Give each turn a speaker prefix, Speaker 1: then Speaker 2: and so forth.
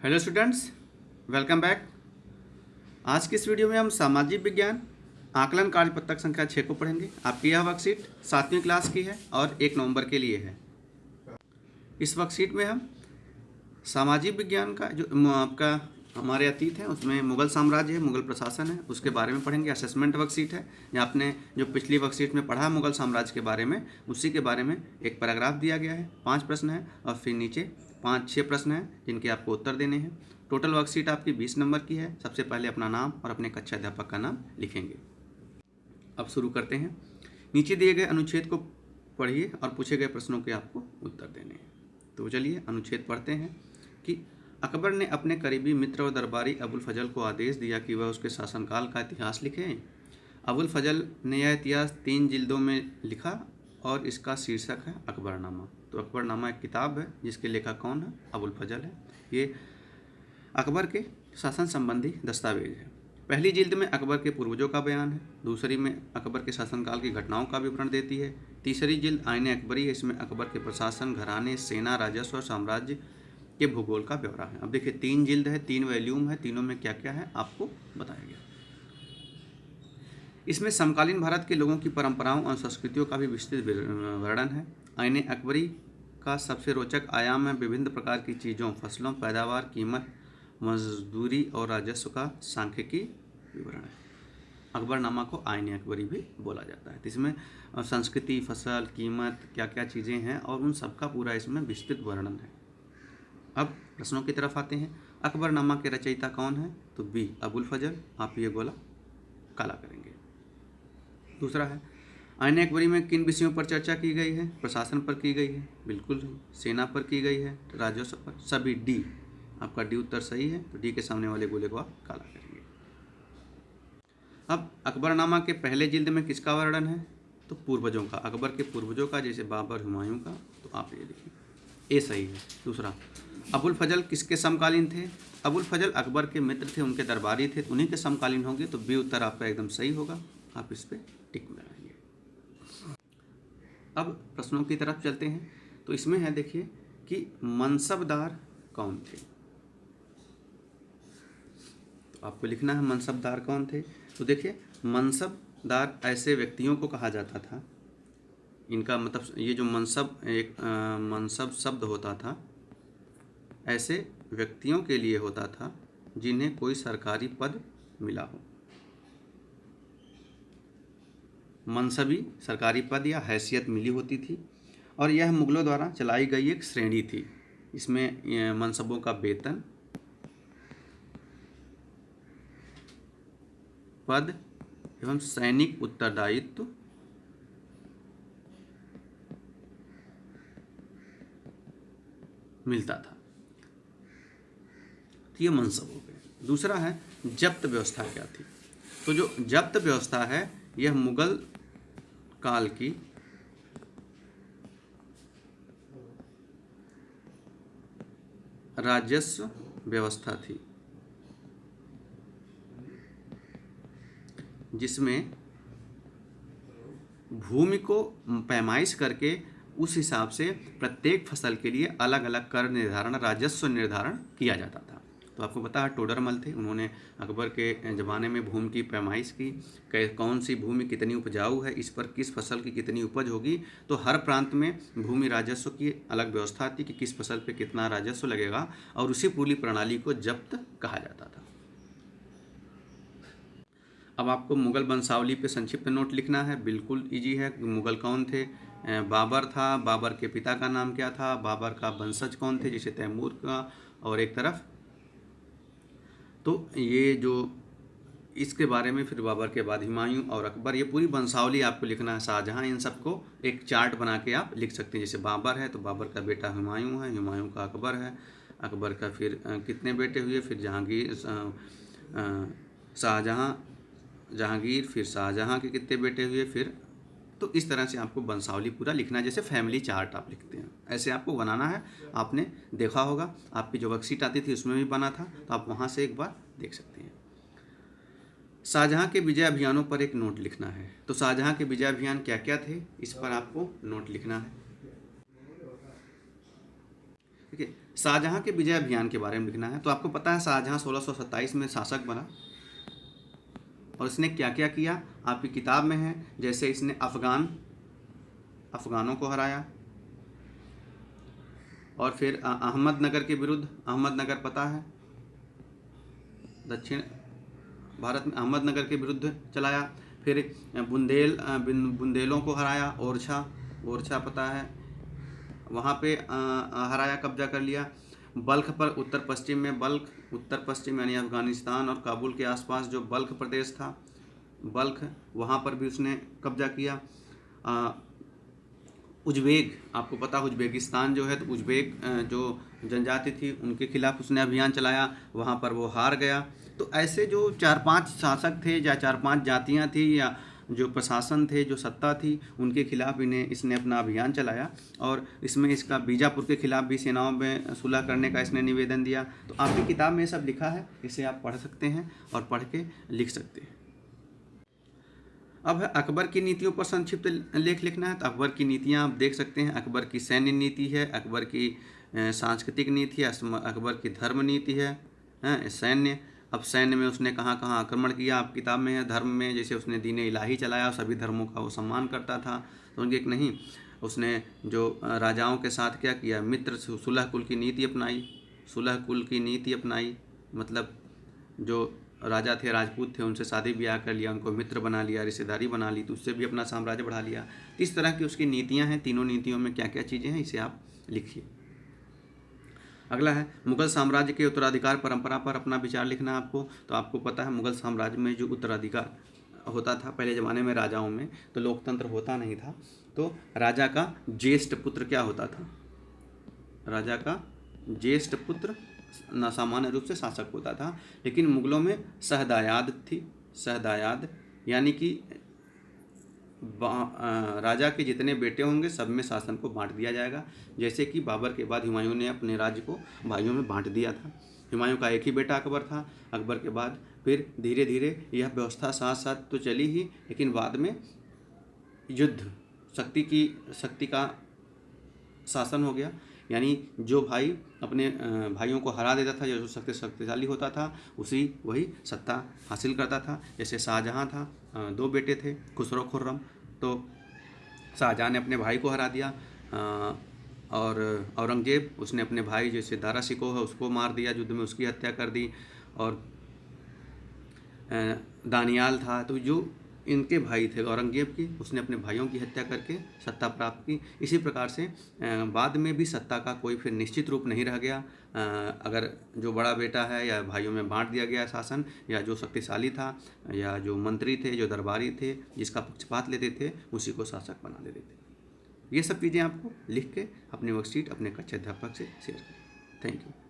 Speaker 1: Hello students, welcome back. आज की इस वीडियो में हम सामाजिक विज्ञान आकलन कार्य पत्रक संख्या 6 को पढ़ेंगे। आपकी यह वर्कशीट 7वीं क्लास की है और 1 नवंबर के लिए है। इस वर्कशीट में हम सामाजिक विज्ञान का जो आपका हमारे अतीत है उसमें मुगल साम्राज्य है, मुगल प्रशासन है, उसके बारे में पढ़ेंगे। असेसमेंट वर्कशीट है, या आपने जो पिछली वर्कशीट में पढ़ा मुगल साम्राज्य के बारे में, उसी के बारे में एक पैराग्राफ दिया गया है। 5 प्रश्न है और फिर नीचे 5-6 प्रश्न हैं जिनके आपको उत्तर देने हैं। टोटल वर्कशीट आपकी 20 नंबर की है। सबसे पहले अपना नाम और अपने कक्षा अध्यापक का नाम लिखेंगे। अब शुरू करते हैं। नीचे दिए गए अनुच्छेद को पढ़िए और पूछे गए प्रश्नों के आपको उत्तर देने हैं। तो चलिए अनुच्छेद पढ़ते हैं कि अकबर ने अपने करीबी मित्र और दरबारी अबुल फजल को आदेश दिया कि वह उसके शासनकाल का इतिहास लिखे। अबुल फजल ने यह इतिहास 3 जिल्दों में लिखा और इसका शीर्षक है अकबरनामा। तो अकबरनामा एक किताब है जिसके लेखक कौन है? अबुल फजल है। ये अकबर के शासन संबंधी दस्तावेज है। पहली जिल्द में अकबर के पूर्वजों का बयान है, दूसरी में अकबर के शासनकाल की घटनाओं का विवरण देती है, तीसरी जिल्द आईने अकबरी है, इसमें अकबर के प्रशासन, घराने, सेना, राजस्व और साम्राज्य के भूगोल का ब्यौरा है। अब देखिए 3 जिल्द है, 3 वॉल्यूम है, तीनों में क्या क्या है आपको बताया गया। इसमें समकालीन भारत के लोगों की परंपराओं और संस्कृतियों का भी विस्तृत वर्णन है। आईने अकबरी का सबसे रोचक आयाम है विभिन्न प्रकार की चीज़ों, फसलों, पैदावार, कीमत, मजदूरी और राजस्व का सांख्यिकी विवरण है। अकबरनामा को आईने अकबरी भी बोला जाता है। तो इसमें संस्कृति, फसल, कीमत, क्या क्या चीज़ें हैं और उन सबका पूरा इसमें विस्तृत वर्णन है। अब प्रश्नों की तरफ आते हैं। अकबरनामा के रचयिता कौन है? तो बी अबुल फजल। आप ये गोला काला करेंगे। दूसरा है आईने अकबरी में किन विषयों पर चर्चा की गई है? प्रशासन पर की गई है, बिल्कुल सही। सेना पर की गई है, राजस्व पर, सभी डी। आपका डी उत्तर सही है, तो डी के सामने वाले गोले को आप काला करेंगे। अब अकबरनामा के पहले जिल्द में किसका वर्णन है? तो पूर्वजों का, अकबर के पूर्वजों का, जैसे बाबर, हुमायूं का। तो आप ये लिखिए, ए सही है। दूसरा, अबुल फजल किसके समकालीन थे? अबुल फजल अकबर के मित्र थे, उनके दरबारी थे, उन्हीं के समकालीन होंगे। तो बी उत्तर आपका एकदम सही होगा, आप इस पर टिक लगाएंगे। अब प्रश्नों की तरफ चलते हैं। तो इसमें है देखिए कि मनसबदार कौन थे? तो आपको लिखना है मनसबदार कौन थे। तो देखिए मनसबदार ऐसे व्यक्तियों को कहा जाता था, इनका मतलब ये जो मनसब एक मनसब शब्द होता था, ऐसे व्यक्तियों के लिए होता था जिन्हें कोई सरकारी पद मिला हो। मनसबी सरकारी पद या हैसियत मिली होती थी और यह मुगलों द्वारा चलाई गई एक श्रेणी थी। इसमें मनसबों का वेतन, पद एवं सैनिक उत्तरदायित्व मिलता था। तो ये मनसब हो गए। दूसरा है जब्त व्यवस्था क्या थी? तो जो जब्त व्यवस्था है यह मुगल काल की राजस्व व्यवस्था थी, जिसमें भूमि को पैमाइश करके उस हिसाब से प्रत्येक फसल के लिए अलग अलग कर निर्धारण, राजस्व निर्धारण किया जाता था। तो आपको पता है टोडरमल थे, उन्होंने अकबर के ज़माने में भूमि की पैमाइश की, कौन सी भूमि कितनी उपजाऊ है, इस पर किस फसल की कितनी उपज होगी। तो हर प्रांत में भूमि राजस्व की अलग व्यवस्था थी कि किस फसल पे कितना राजस्व लगेगा, और उसी पूरी प्रणाली को जब्त कहा जाता था। अब आपको मुगल वंशावली पे संक्षिप्त नोट लिखना है, बिल्कुल इजी है। मुगल कौन थे? बाबर था, बाबर के पिता का नाम क्या था, बाबर का वंशज कौन थे, जैसे तैमूर का, और एक तरफ तो ये जो इसके बारे में फिर बाबर के बाद हुमायूं और अकबर, ये पूरी वंशावली आपको लिखना है। शाहजहां, इन सबको एक चार्ट बना के आप लिख सकते हैं। जैसे बाबर है तो बाबर का बेटा हुमायूं है, हुमायूं का अकबर है, अकबर का फिर कितने बेटे हुए, फिर जहांगीर, शाहजहां, जहांगीर, फिर शाहजहां के कितने बेटे हुए, फिर तो इस तरह से आपको वंशावली पूरा लिखना है, जैसे फैमिली चार्ट आप लिखते हैं ऐसे आपको बनाना है। आपने देखा होगा, आपकी जो वर्कशीट आती थी उसमें भी बना था, तो आप वहाँ से एक बार देख सकते हैं। शाहजहां के विजय अभियानों पर एक नोट लिखना है। तो शाहजहां के विजय अभियान क्या क्या थे, इस पर आपको नोट लिखना है। ठीक है। शाहजहाँ के विजय अभियान के बारे में लिखना है। तो आपको पता है शाहजहाँ 1627 में शासक बना और इसने क्या क्या किया आपकी किताब में है। जैसे इसने अफगानों को हराया, और फिर अहमदनगर के विरुद्ध, अहमदनगर पता है दक्षिण भारत में, अहमदनगर के विरुद्ध चलाया। फिर बुंदेलों को हराया, ओरछा पता है, वहाँ पे हराया, कब्जा कर लिया। बल्ख पर उत्तर पश्चिम यानी अफ़गानिस्तान और काबुल के आसपास जो बल्ख प्रदेश था, बल्ख, वहाँ पर भी उसने कब्जा किया। उज्बेक, आपको पता उज्बेकिस्तान जो है, तो उज्बेक जो जनजाति थी उनके खिलाफ उसने अभियान चलाया, वहाँ पर वो हार गया। तो ऐसे जो 4-5 शासक थे या 4-5 जातियाँ थी या जो प्रशासन थे, जो सत्ता थी, उनके खिलाफ इसने अपना अभियान चलाया। और इसमें इसका बीजापुर के खिलाफ भी सेनाओं में सुलह करने का इसने निवेदन दिया। तो आपकी किताब में ये सब लिखा है, इसे आप पढ़ सकते हैं और पढ़ के लिख सकते हैं। अब अकबर की नीतियों पर संक्षिप्त लेख लिखना है। तो अकबर की नीतियाँ आप देख सकते हैं। अकबर की सैन्य नीति है, अकबर की सांस्कृतिक नीति है, अकबर की धर्म नीति है, सैन्य। अब सैन्य में उसने कहाँ कहाँ आक्रमण किया आप किताब में है। धर्म में जैसे उसने दीन इलाही चलाया, सभी धर्मों का वो सम्मान करता था। तो उनके एक नहीं, उसने जो राजाओं के साथ क्या किया, मित्र सुलह कुल की नीति अपनाई। सुलह कुल की नीति अपनाई मतलब जो राजा थे, राजपूत थे, उनसे शादी ब्याह कर लिया, उनको मित्र बना लिया, रिश्तेदारी बना ली, तो उससे भी अपना साम्राज्य बढ़ा लिया। इस तरह की उसकी नीतियाँ हैं। तीनों नीतियों में क्या क्या चीज़ें हैं, इसे आप लिखिए। अगला है मुगल साम्राज्य के उत्तराधिकार परंपरा पर अपना विचार लिखना है आपको। तो आपको पता है मुगल साम्राज्य में जो उत्तराधिकार होता था पहले ज़माने में राजाओं में, तो लोकतंत्र होता नहीं था। तो राजा का ज्येष्ठ पुत्र क्या होता था, राजा का ज्येष्ठ पुत्र न सामान्य रूप से शासक होता था। लेकिन मुगलों में सहदायाद थी। सहदायाद यानी कि राजा के जितने बेटे होंगे सब में शासन को बांट दिया जाएगा। जैसे कि बाबर के बाद हुमायूं ने अपने राज्य को भाइयों में बांट दिया था। हुमायूं का एक ही बेटा अकबर था। अकबर के बाद फिर धीरे धीरे यह व्यवस्था साथ साथ तो चली ही, लेकिन बाद में युद्ध शक्ति का शासन हो गया। यानी जो भाई अपने भाइयों को हरा देता था, जो शक्तिशाली होता था, वही सत्ता हासिल करता था। जैसे शाहजहाँ था, 2 बेटे थे, खुसरो खुर्रम। तो शाहजहाँ ने अपने भाई को हरा दिया, और औरंगजेब उसने अपने भाई जैसे दारा शिकोह है उसको मार दिया, युद्ध में उसकी हत्या कर दी। और दानियाल था, तो जो इनके भाई थे औरंगजेब की, उसने अपने भाइयों की हत्या करके सत्ता प्राप्त की। इसी प्रकार से बाद में भी सत्ता का कोई फिर निश्चित रूप नहीं रह गया। अगर जो बड़ा बेटा है या भाइयों में बांट दिया गया शासन, या जो शक्तिशाली था या जो मंत्री थे, जो दरबारी थे, जिसका पक्षपात लेते थे, उसी को शासक बना देते थे। ये सब चीज़ें आपको लिख के अपनी वर्कशीट अपने कक्षा अध्यापक से शेयर करें। Thank you.